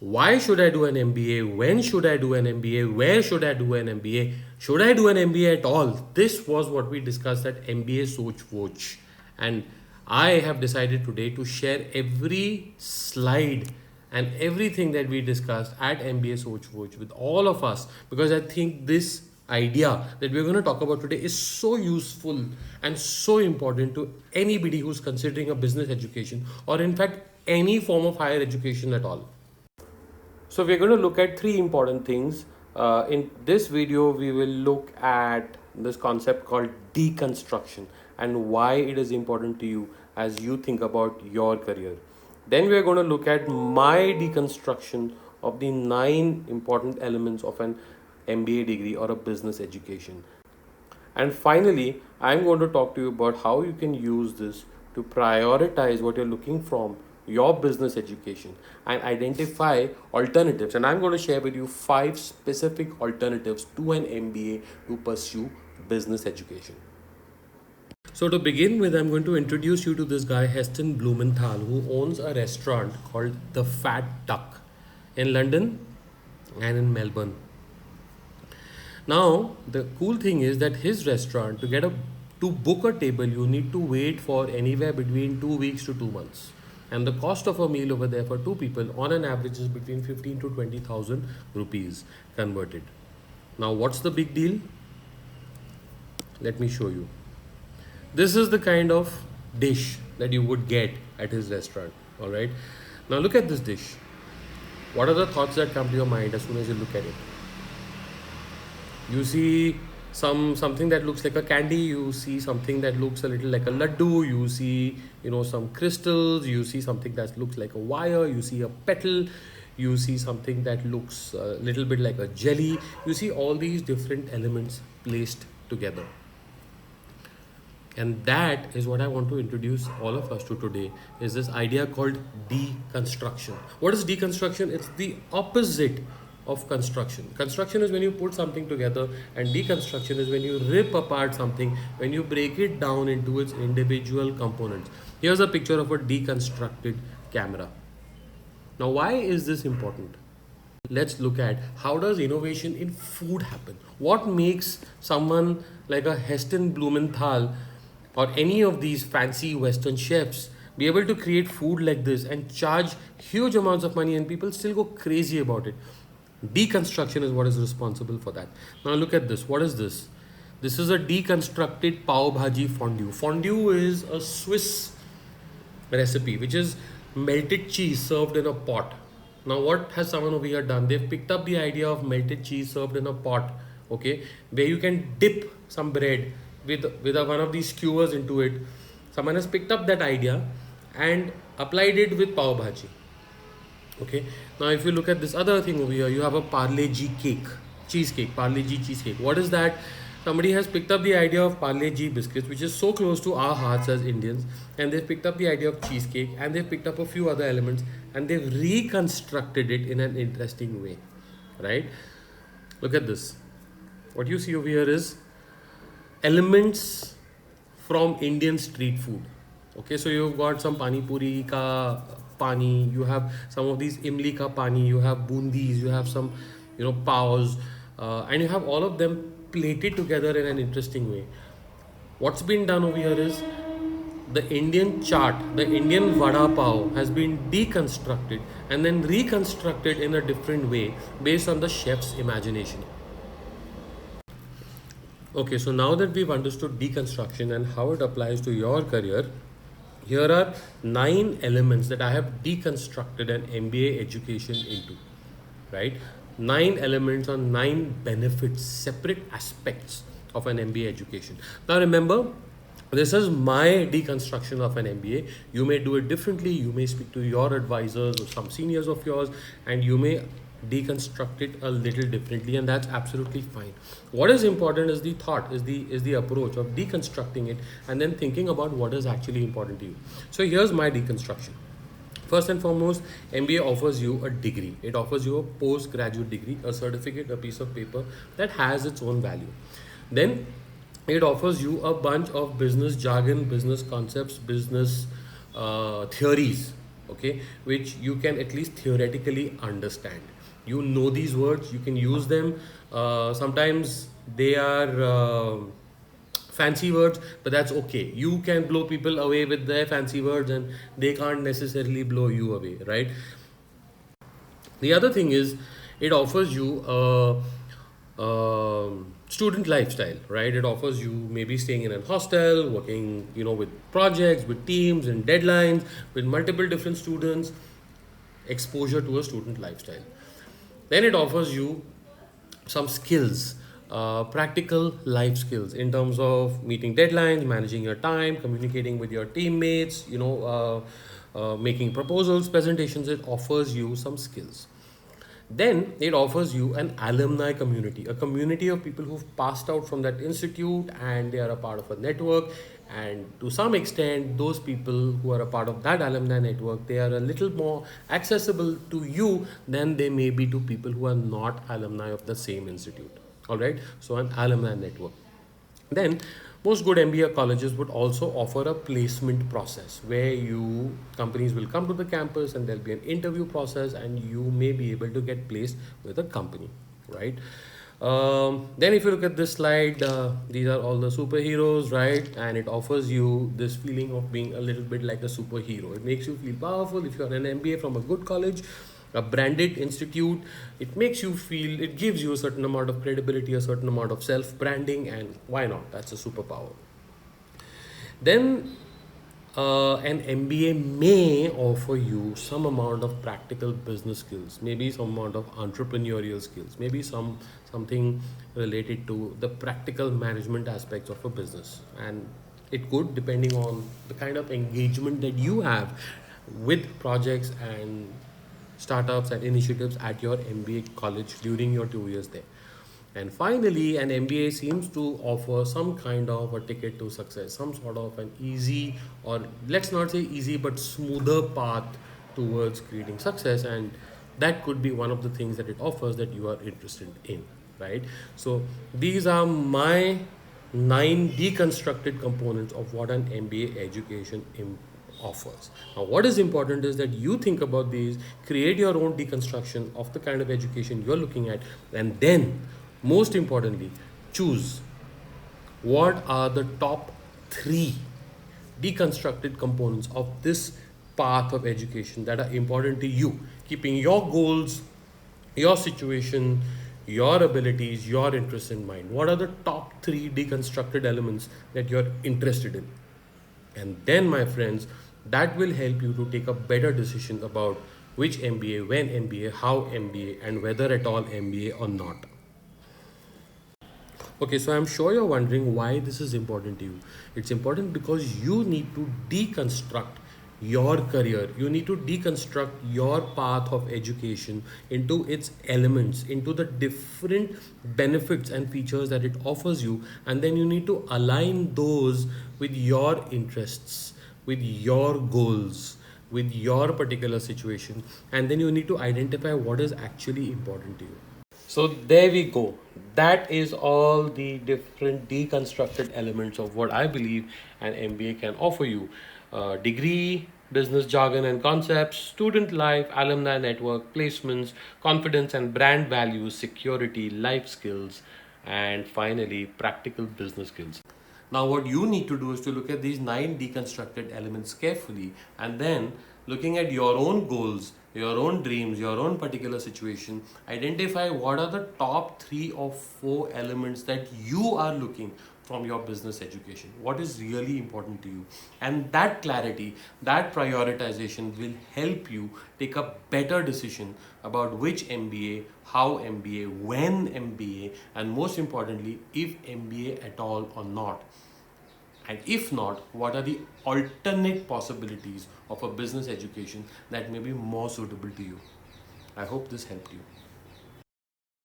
Why should I do an MBA? When should I do an MBA? Where should I do an MBA? Should I do an MBA at all? This was what we discussed at MBA Soch Voch. And I have decided today to share every slide and everything that we discussed at MBA Soch Voch with all of us, because I think this idea that we're going to talk about today is so useful and so important to anybody who's considering a business education, or in fact any form of higher education at all. So we're going to look at three important things. In this video, we will look at this concept called deconstruction and why it is important to you as you think about your career. Then we are going to look at my deconstruction of the 9 important elements of an MBA degree or a business education. And finally, I'm going to talk to you about how you can use this to prioritize what you're looking from your business education and identify alternatives. And I'm going to share with you 5 specific alternatives to an MBA to pursue business education. So to begin with, I'm going to introduce you to this guy, Heston Blumenthal, who owns a restaurant called The Fat Duck in London and in Melbourne. Now, the cool thing is that his restaurant, to book a table, you need to wait for anywhere between 2 weeks to 2 months. And the cost of a meal over there for 2 people on an average is between 15 to 20,000 rupees converted. Now, what's the big deal? Let me show you. This is the kind of dish that you would get at his restaurant. All right. Now, look at this dish. What are the thoughts that come to your mind as soon as you look at it? You see something that looks like a candy, you see something that looks a little like a laddu, you see some crystals, you see something that looks like a wire, you see a petal, you see something that looks a little bit like a jelly. You see all these different elements placed together. And that is what I want to introduce all of us to today, is this idea called deconstruction. What is deconstruction? It's the opposite of construction. Construction is when you put something together, and deconstruction is when you rip apart something, when you break it down into its individual components. Here's a picture of a deconstructed camera. Now, why is this important? Let's look at how does innovation in food happen. What makes someone like a Heston Blumenthal or any of these fancy Western chefs be able to create food like this and charge huge amounts of money and people still go crazy about it? Deconstruction is what is responsible for that. Now look at this. What is this? This is a deconstructed pav bhaji fondue. Fondue is a Swiss recipe which is melted cheese served in a pot. Now what has someone over here done? They've picked up the idea of melted cheese served in a pot, okay, where you can dip some bread with one of these skewers into it. Someone has picked up that idea and applied it with pav bhaji. Okay, now if you look at this other thing over here, you have a Parle G cake, cheesecake, Parle G cheesecake. What is that? Somebody has picked up the idea of Parle G biscuits, which is so close to our hearts as Indians, and they've picked up the idea of cheesecake, and they've picked up a few other elements, and they've reconstructed it in an interesting way, right? Look at this. What you see over here is elements from Indian street food. Okay, so you've got some pani puri ka pani, you have some of these imli ka pani, you have bundis, you have some paos, and you have all of them plated together in an interesting way. What's been done over here is the Indian chaat, the Indian vada pav has been deconstructed and then reconstructed in a different way based on the chef's imagination. Okay, so now that we've understood deconstruction and how it applies to your career, here are 9 elements that I have deconstructed an MBA education into, right? 9 elements or 9 benefits, separate aspects of an MBA education. Now remember, this is my deconstruction of an MBA. You may do it differently. You may speak to your advisors or some seniors of yours, and you may deconstruct it a little differently, and that's absolutely fine. What is important is the thought, is the approach of deconstructing it and then thinking about what is actually important to you. So here's my deconstruction. First and foremost, MBA offers you a degree. It offers you a postgraduate degree, a certificate, a piece of paper that has its own value. Then it offers you a bunch of business jargon, business concepts, business theories, okay, which you can at least theoretically understand. You know these words, you can use them. Sometimes they are fancy words, but that's okay. You can blow people away with their fancy words, and they can't necessarily blow you away, right? The other thing is, it offers you a student lifestyle, right? It offers you maybe staying in a hostel, working, with projects, with teams and deadlines, with multiple different students, exposure to a student lifestyle. Then it offers you some skills, practical life skills in terms of meeting deadlines, managing your time, communicating with your teammates, making proposals, presentations. It offers you some skills. Then it offers you an alumni community, a community of people who've passed out from that institute and they are a part of a network. And to some extent, those people who are a part of that alumni network, they are a little more accessible to you than they may be to people who are not alumni of the same institute. All right, so an alumni network. Then, most good MBA colleges would also offer a placement process where companies will come to the campus and there'll be an interview process and you may be able to get placed with a company, right? Then, if you look at this slide, these are all the superheroes, right? And it offers you this feeling of being a little bit like a superhero. It makes you feel powerful. If you're an MBA from a good college, a branded institute, it makes you feel, it gives you a certain amount of credibility, a certain amount of self branding, and why not? That's a superpower. Then an MBA may offer you some amount of practical business skills, maybe some amount of entrepreneurial skills, maybe something related to the practical management aspects of a business. And it could, depending on the kind of engagement that you have with projects and startups and initiatives at your MBA college during your 2 years there. And finally, an MBA seems to offer some kind of a ticket to success, some sort of an easy, or let's not say easy, but smoother path towards creating success. And that could be one of the things that it offers that you are interested in, right? So these are my 9 deconstructed components of what an MBA education offers. Now, what is important is that you think about these, create your own deconstruction of the kind of education you're looking at, and then, most importantly, choose what are the top 3 deconstructed components of this path of education that are important to you, keeping your goals, your situation, your abilities, your interests in mind. What are the top 3 deconstructed elements that you're interested in? And then, my friends, that will help you to take a better decision about which MBA, when MBA, how MBA, and whether at all MBA or not. Okay, so I'm sure you're wondering why this is important to you. It's important because you need to deconstruct your career. You need to deconstruct your path of education into its elements, into the different benefits and features that it offers you. And then you need to align those with your interests, with your goals, with your particular situation. And then you need to identify what is actually important to you. So there we go. That is all the different deconstructed elements of what I believe an MBA can offer you. Degree, business jargon and concepts, student life, alumni network, placements, confidence and brand values, security, life skills, and finally, practical business skills. Now, what you need to do is to look at these 9 deconstructed elements carefully, and then looking at your own goals, your own dreams, your own particular situation, identify what are the top 3 or 4 elements that you are looking from your business education. What is really important to you? And that clarity, that prioritization will help you take a better decision about which MBA, how MBA, when MBA, and most importantly, if MBA at all or not. And if not, what are the alternate possibilities of a business education that may be more suitable to you? I hope this helped you.